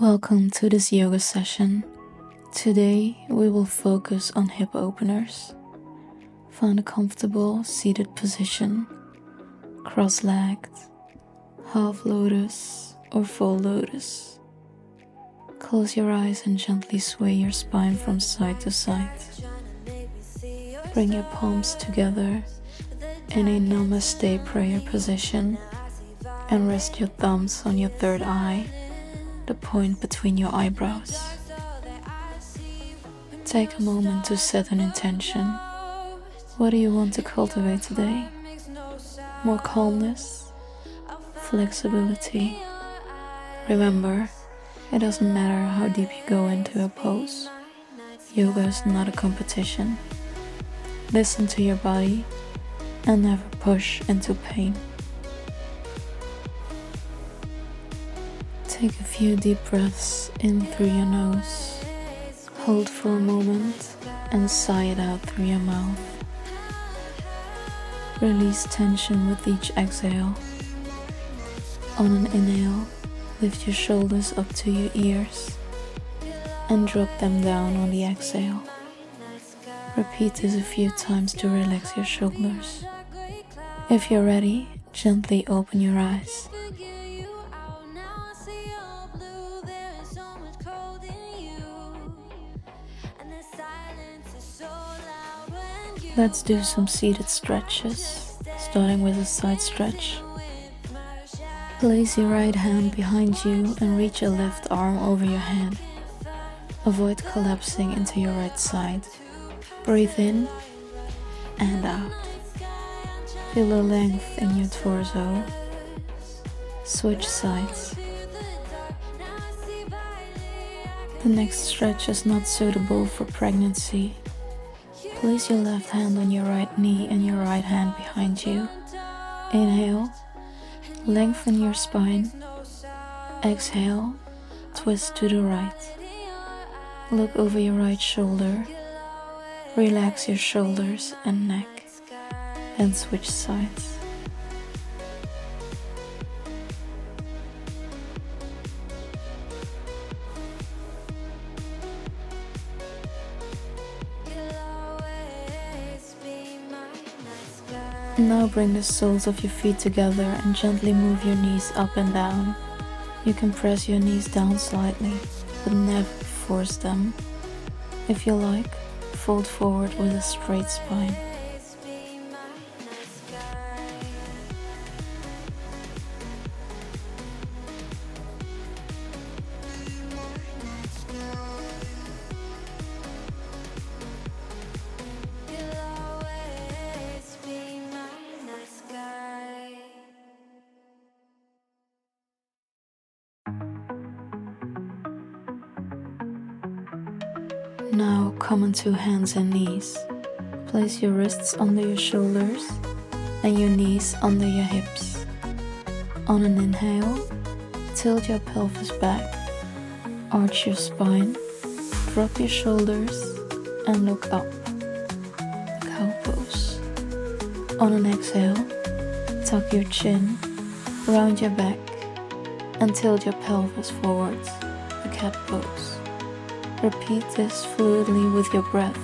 Welcome to this yoga session. Today we will focus on hip openers. Find a comfortable seated position, cross-legged, half lotus or full lotus. Close your eyes and gently sway your spine from side to side. Bring your palms together in a namaste prayer position and rest your thumbs on your third eye, the point between your eyebrows. Take a moment to set an intention. What do you want to cultivate today? More calmness? Flexibility? Remember, it doesn't matter how deep you go into a pose. Yoga is not a competition. Listen to your body and never push into pain. Take a few deep breaths in through your nose. Hold for a moment and sigh it out through your mouth. Release tension with each exhale. On an inhale, lift your shoulders up to your ears and drop them down on the exhale. Repeat this a few times to relax your shoulders. If you're ready, gently open your eyes. Let's do some seated stretches, starting with a side stretch. Place your right hand behind you and reach your left arm over your head. Avoid collapsing into your right side. Breathe in and out. Feel a length in your torso. Switch sides. The next stretch is not suitable for pregnancy. Place your left hand on your right knee and your right hand behind you. Inhale, lengthen your spine. Exhale, twist to the right. Look over your right shoulder. Relax your shoulders and neck. Then switch sides. Now bring the soles of your feet together and gently move your knees up and down. You can press your knees down slightly, but never force them. If you like, fold forward with a straight spine. Now come onto hands and knees. Place your wrists under your shoulders and your knees under your hips. On an inhale, tilt your pelvis back, arch your spine, drop your shoulders and look up. Cow pose. On an exhale, tuck your chin, round your back and tilt your pelvis forwards, the cat pose. Repeat this fluidly with your breath.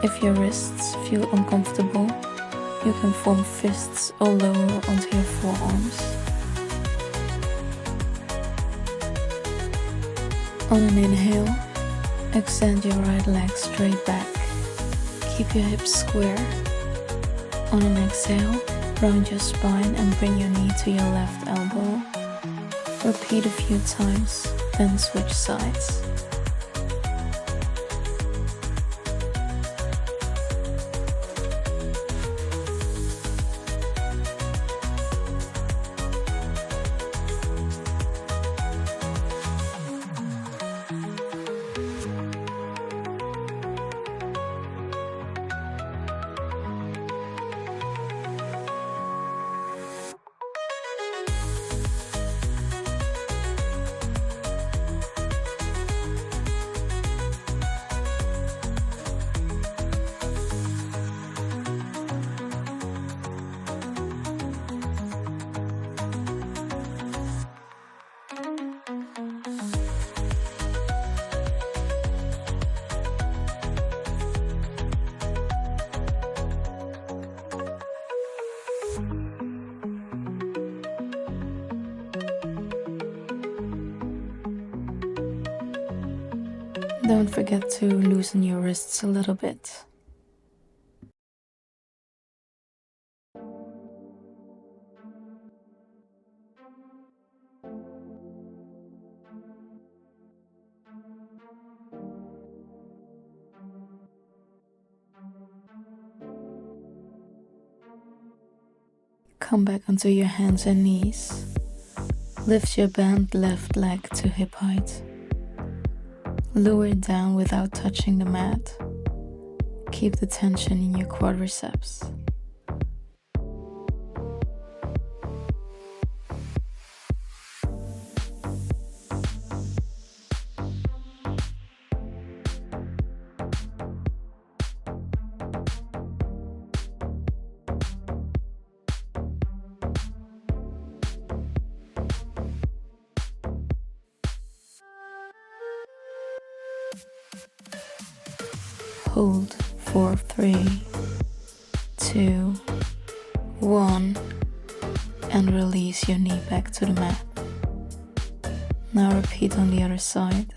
If your wrists feel uncomfortable, you can form fists or lower onto your forearms. On an inhale, extend your right leg straight back. Keep your hips square. On an exhale, round your spine and bring your knee to your left elbow. Repeat a few times, then switch sides. Don't forget to loosen your wrists a little bit. Come back onto your hands and knees. Lift your bent left leg to hip height. Lower it down without touching the mat. Keep the tension in your quadriceps. Hold for 3, 2, 1, and release your knee back to the mat. Now repeat on the other side.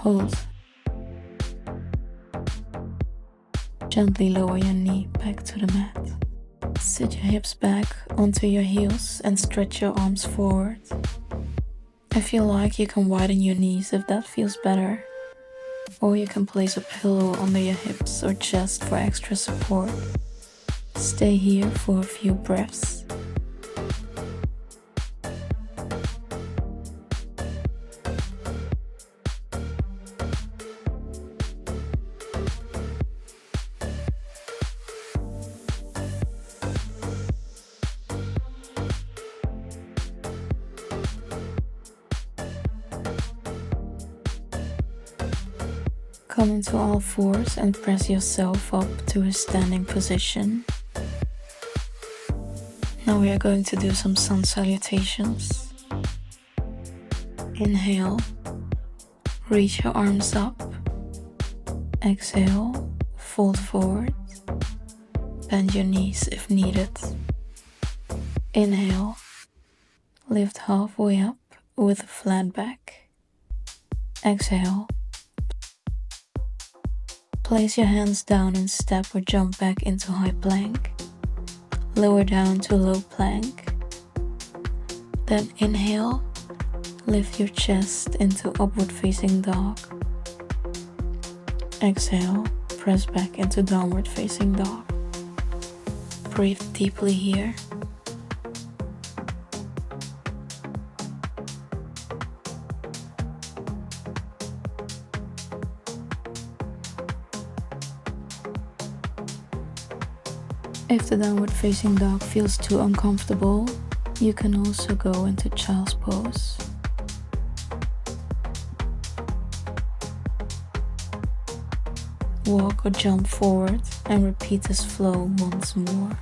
Hold. Gently lower your knee back to the mat. Sit your hips back onto your heels and stretch your arms forward. If you like, you can widen your knees if that feels better. Or you can place a pillow under your hips or chest for extra support. Stay here for a few breaths. Come into all fours and press yourself up to a standing position. Now we are going to do some sun salutations. Inhale, reach your arms up. Exhale, fold forward. Bend your knees if needed. Inhale, lift halfway up with a flat back. Exhale. Place your hands down and step or jump back into high plank. Lower down to low plank. Then inhale, lift your chest into upward facing dog. Exhale, press back into downward facing dog. Breathe deeply here. If the downward facing dog feels too uncomfortable, you can also go into child's pose. Walk or jump forward and repeat this flow once more.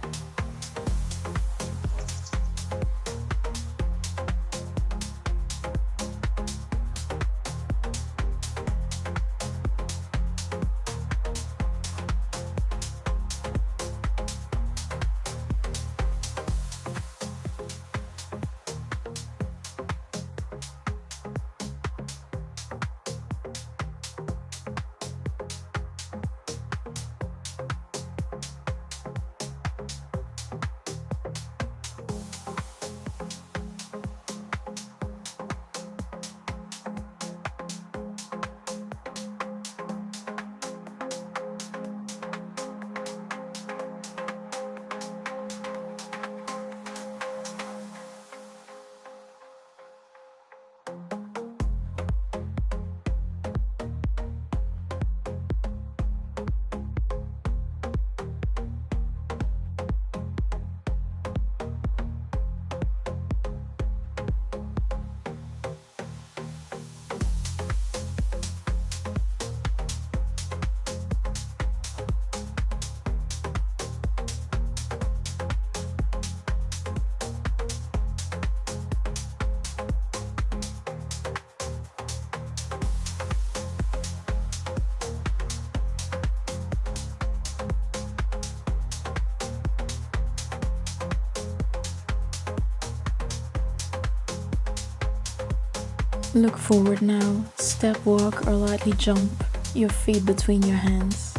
Look forward now, step walk or lightly jump your feet between your hands.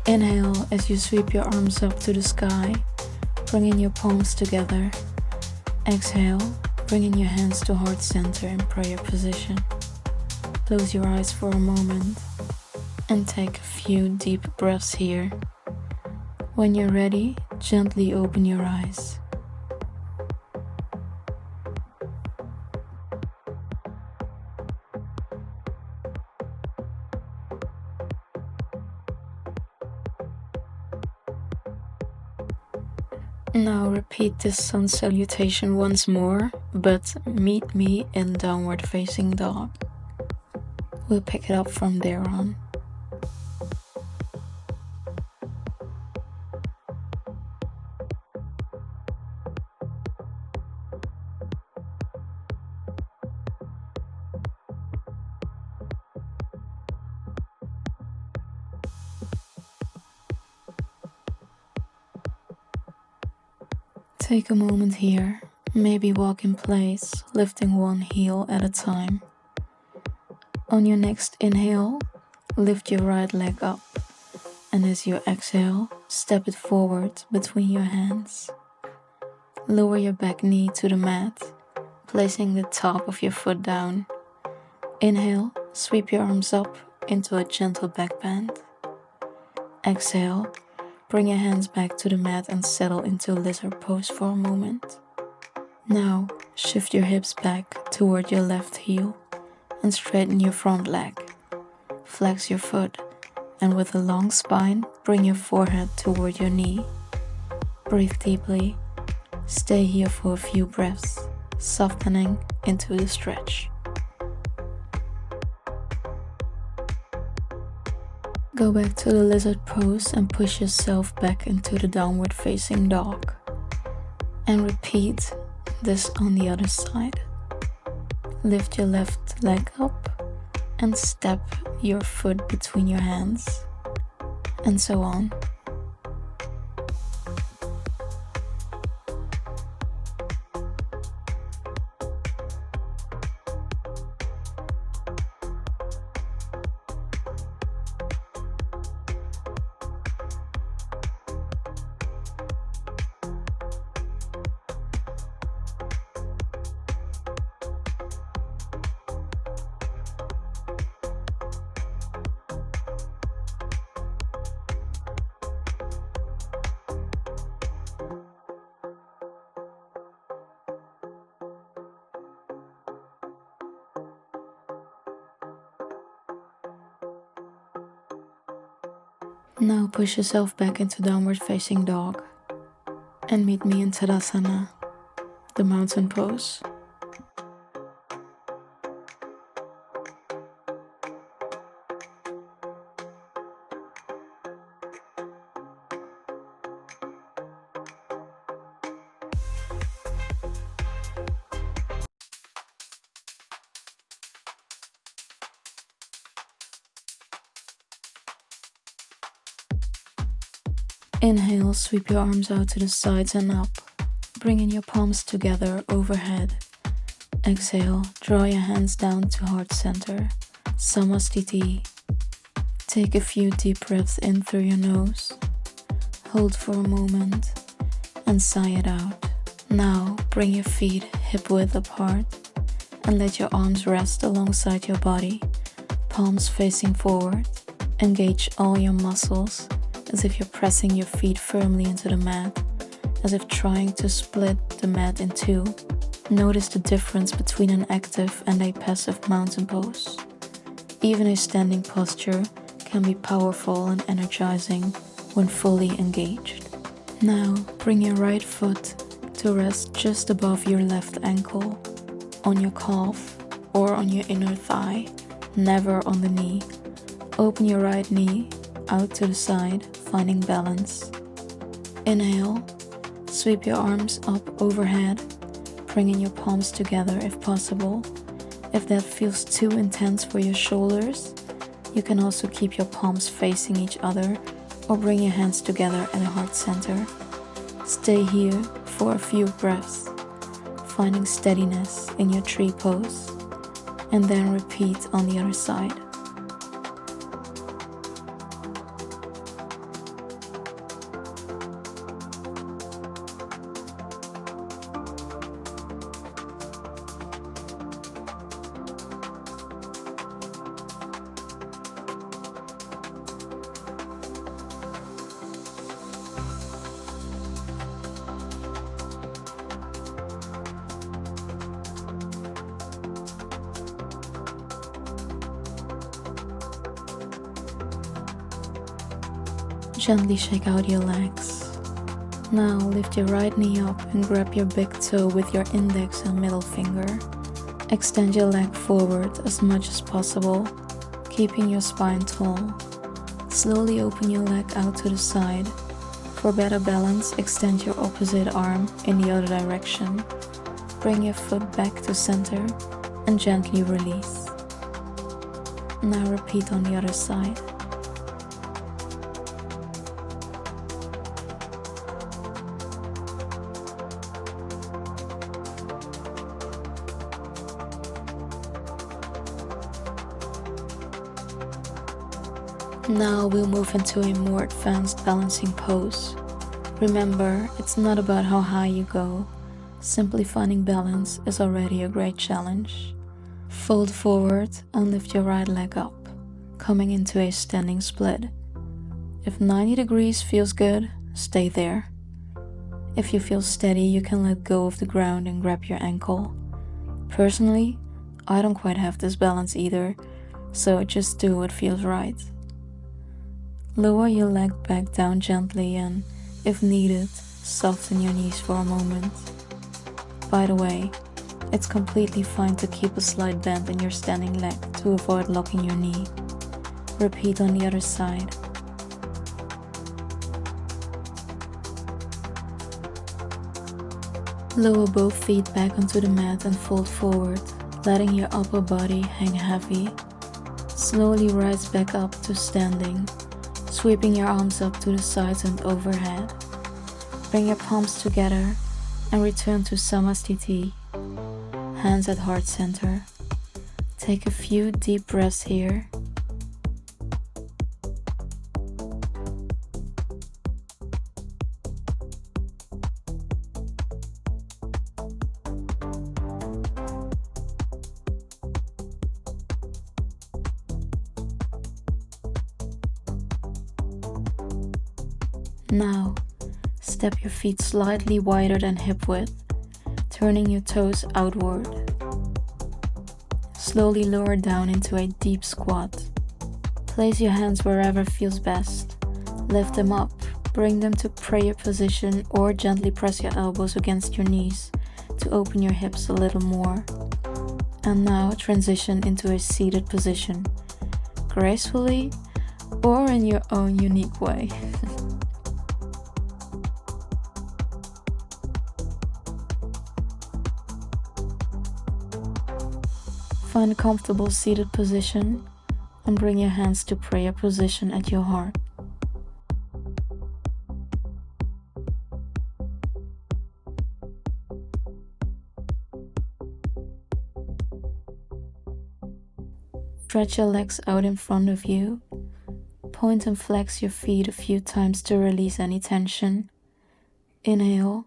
Inhale as you sweep your arms up to the sky, bringing your palms together. Exhale, bringing your hands to heart center in prayer position. Close your eyes for a moment and take a few deep breaths here. When you're ready, gently open your eyes. Now repeat this sun salutation once more, but meet me in downward facing dog. We'll pick it up from there on. Take a moment here, maybe walk in place, lifting one heel at a time. On your next inhale, lift your right leg up, and as you exhale, step it forward between your hands. Lower your back knee to the mat, placing the top of your foot down. Inhale, sweep your arms up into a gentle back bend. Exhale, bring your hands back to the mat and settle into lizard pose for a moment. Now, shift your hips back toward your left heel and straighten your front leg. Flex your foot and with a long spine, bring your forehead toward your knee. Breathe deeply. Stay here for a few breaths, softening into the stretch. Go back to the lizard pose and push yourself back into the downward facing dog. And repeat this on the other side. Lift your left leg up and step your foot between your hands, and so on. Now push yourself back into downward facing dog. and meet me in Savasana, the mountain pose. Inhale, sweep your arms out to the sides and up, bringing your palms together overhead. Exhale, draw your hands down to heart center, Samastiti. Take a few deep breaths in through your nose. Hold for a moment and sigh it out. Now, bring your feet hip width apart and let your arms rest alongside your body, palms facing forward. Engage all your muscles as if you're pressing your feet firmly into the mat, as if trying to split the mat in two. Notice the difference between an active and a passive mountain pose. Even a standing posture can be powerful and energizing when fully engaged. Now, bring your right foot to rest just above your left ankle, on your calf or on your inner thigh, never on the knee. Open your right knee out to the side, finding balance. Inhale, sweep your arms up overhead, bringing your palms together if possible. If that feels too intense for your shoulders, you can also keep your palms facing each other or bring your hands together at a heart center. Stay here for a few breaths, finding steadiness in your tree pose, and then repeat on the other side. Gently shake out your legs. Now lift your right knee up and grab your big toe with your index and middle finger. Extend your leg forward as much as possible, keeping your spine tall. Slowly open your leg out to the side. For better balance, extend your opposite arm in the other direction. Bring your foot back to center and gently release. Now repeat on the other side. Now we'll move into a more advanced balancing pose. Remember, it's not about how high you go. Simply finding balance is already a great challenge. Fold forward and lift your right leg up, coming into a standing split. If 90 degrees feels good, stay there. If you feel steady, you can let go of the ground and grab your ankle. Personally, I don't quite have this balance either, so just do what feels right. Lower your leg back down gently and, if needed, soften your knees for a moment. By the way, it's completely fine to keep a slight bend in your standing leg to avoid locking your knee. Repeat on the other side. Lower both feet back onto the mat and fold forward, letting your upper body hang heavy. Slowly rise back up to standing, sweeping your arms up to the sides and overhead. Bring your palms together and return to Samastiti, hands at heart center. Take a few deep breaths here. Now, step your feet slightly wider than hip width, turning your toes outward. Slowly lower down into a deep squat. Place your hands wherever feels best. Lift them up Bring them to prayer position or gently press your elbows against your knees to open your hips a little more. And now transition into a seated position, gracefully or in your own unique way. Find a comfortable seated position and bring your hands to prayer position at your heart. Stretch your legs out in front of you. Point and flex your feet a few times to release any tension. Inhale,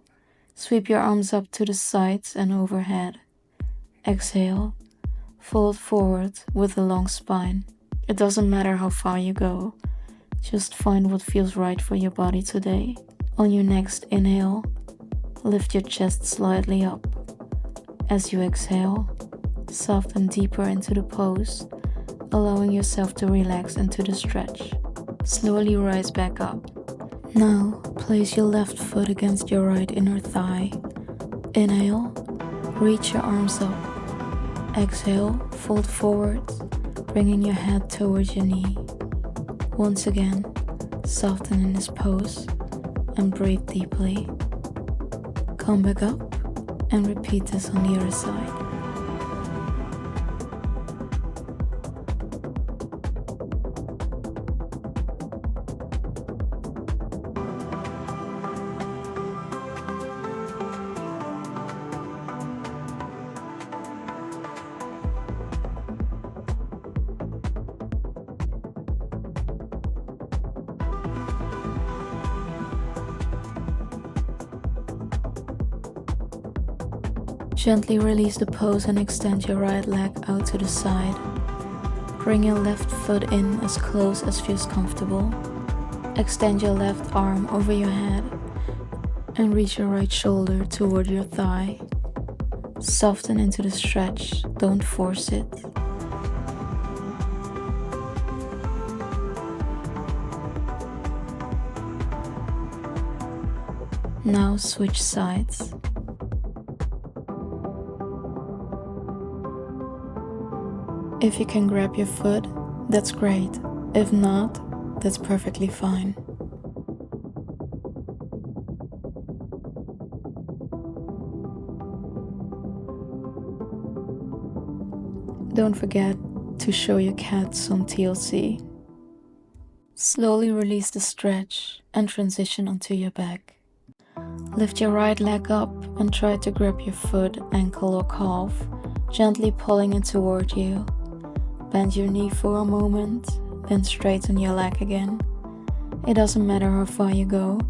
sweep your arms up to the sides and overhead. Exhale, fold forward with a long spine. It doesn't matter how far you go, just find what feels right for your body today. On your next inhale, lift your chest slightly up. As you exhale, soften deeper into the pose, allowing yourself to relax into the stretch. Slowly rise back up. Now, place your left foot against your right inner thigh. Inhale, reach your arms up. Exhale, fold forward, bringing your head towards your knee. Once again, soften in this pose and breathe deeply. Come back up and repeat this on the other side. Gently release the pose and extend your right leg out to the side. Bring your left foot in as close as feels comfortable. Extend your left arm over your head and reach your right shoulder toward your thigh. Soften into the stretch, don't force it. Now switch sides. If you can grab your foot, that's great. If not, that's perfectly fine. Don't forget to show your cat some TLC. Slowly release the stretch and transition onto your back. Lift your right leg up and try to grab your foot, ankle or calf, gently pulling it toward you. Bend your knee for a moment, then straighten your leg again. It doesn't matter how far you go,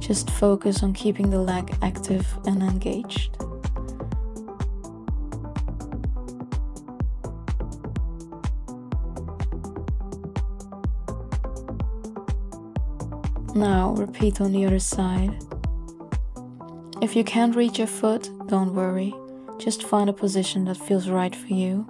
just focus on keeping the leg active and engaged. Now repeat on the other side. If you can't reach your foot, don't worry, just find a position that feels right for you.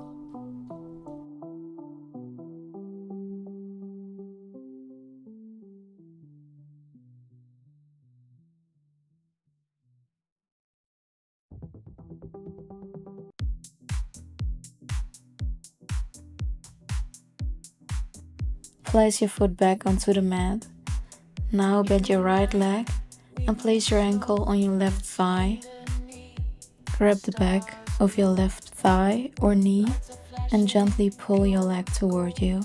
Place your foot back onto the mat. Now bend your right leg and place your ankle on your left thigh. Grab the back of your left thigh or knee and gently pull your leg toward you.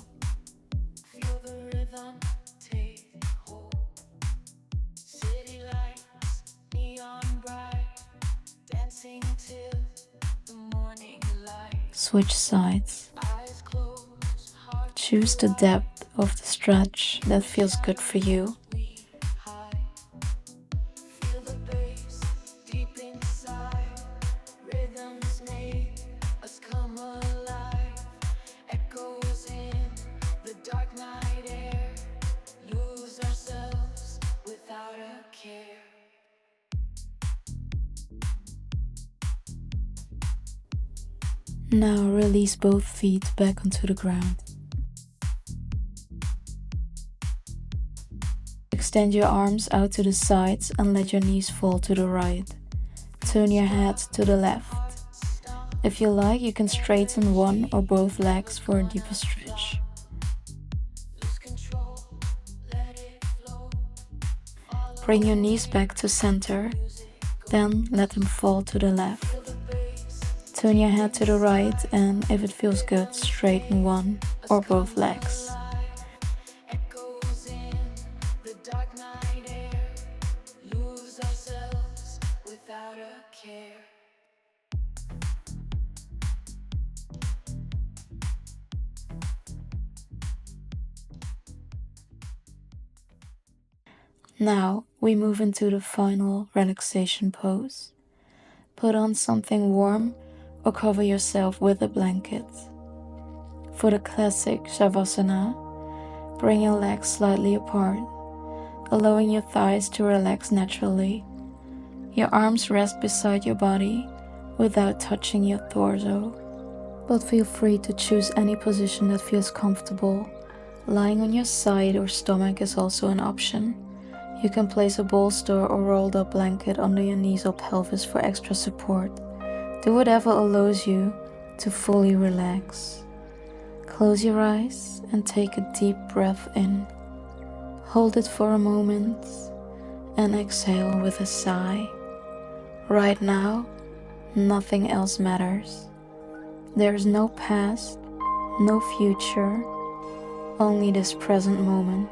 Switch sides. Choose the depth of the stretch that feels good for you. Now release both feet back onto the ground. Extend your arms out to the sides and let your knees fall to the right. Turn your head to the left. If you like, you can straighten one or both legs for a deeper stretch. Bring your knees back to center, then let them fall to the left. Turn your head to the right and, if it feels good, straighten one or both legs. Now we move into the final relaxation pose. Put on something warm or cover yourself with a blanket. For the classic Savasana, bring your legs slightly apart, allowing your thighs to relax naturally. Your arms rest beside your body without touching your torso. But feel free to choose any position that feels comfortable. Lying on your side or stomach is also an option. You can place a bolster or rolled up blanket under your knees or pelvis for extra support. Do whatever allows you to fully relax. Close your eyes and take a deep breath in. Hold it for a moment and exhale with a sigh. Right now, nothing else matters. There is no past, no future, only this present moment.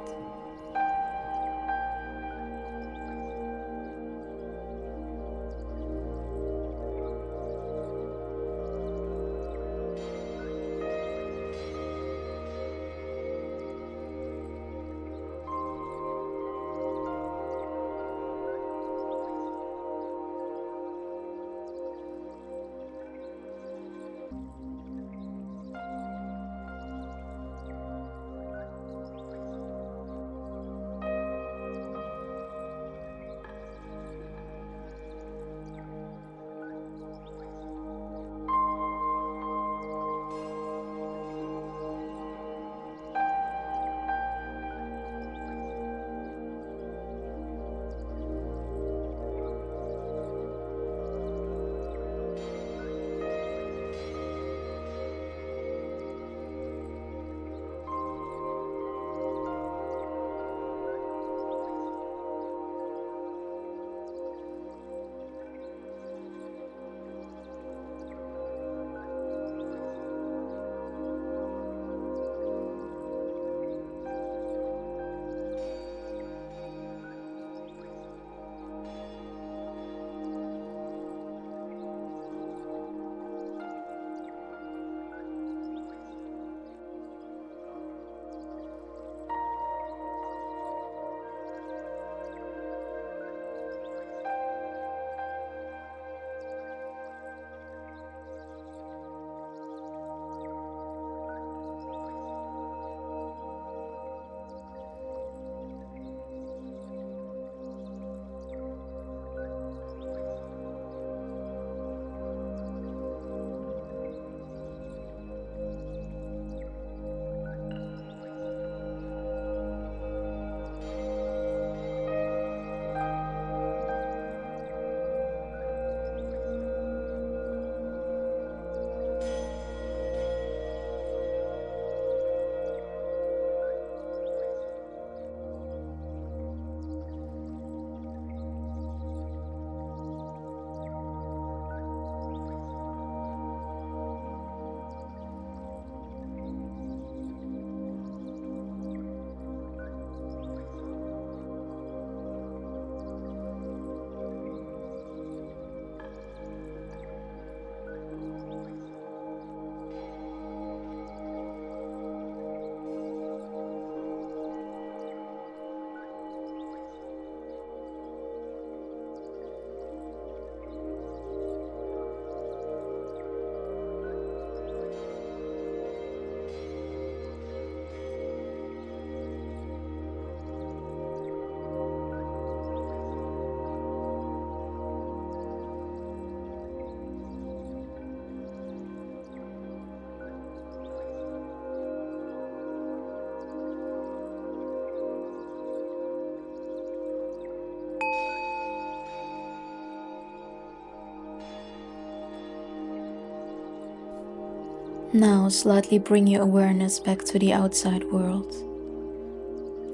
Now slightly bring your awareness back to the outside world.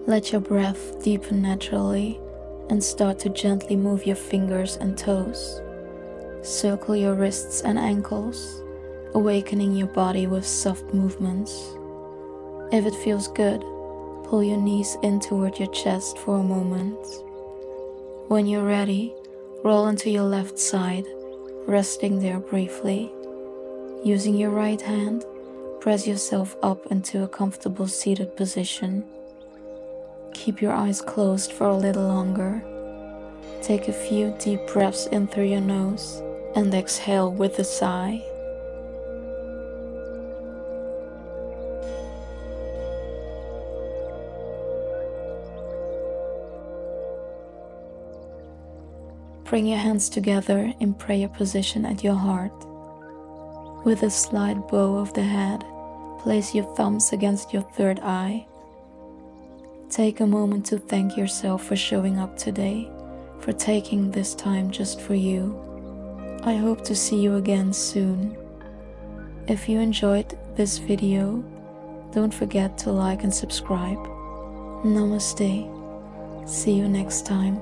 Let your breath deepen naturally and start to gently move your fingers and toes. Circle your wrists and ankles, awakening your body with soft movements. If it feels good, pull your knees in toward your chest for a moment. When you're ready, roll into your left side, resting there briefly. Using your right hand, press yourself up into a comfortable seated position. Keep your eyes closed for a little longer. Take a few deep breaths in through your nose and exhale with a sigh. Bring your hands together in prayer position at your heart. With a slight bow of the head, place your thumbs against your third eye. Take a moment to thank yourself for showing up today, for taking this time just for you. I hope to see you again soon. If you enjoyed this video, don't forget to like and subscribe. Namaste. See you next time.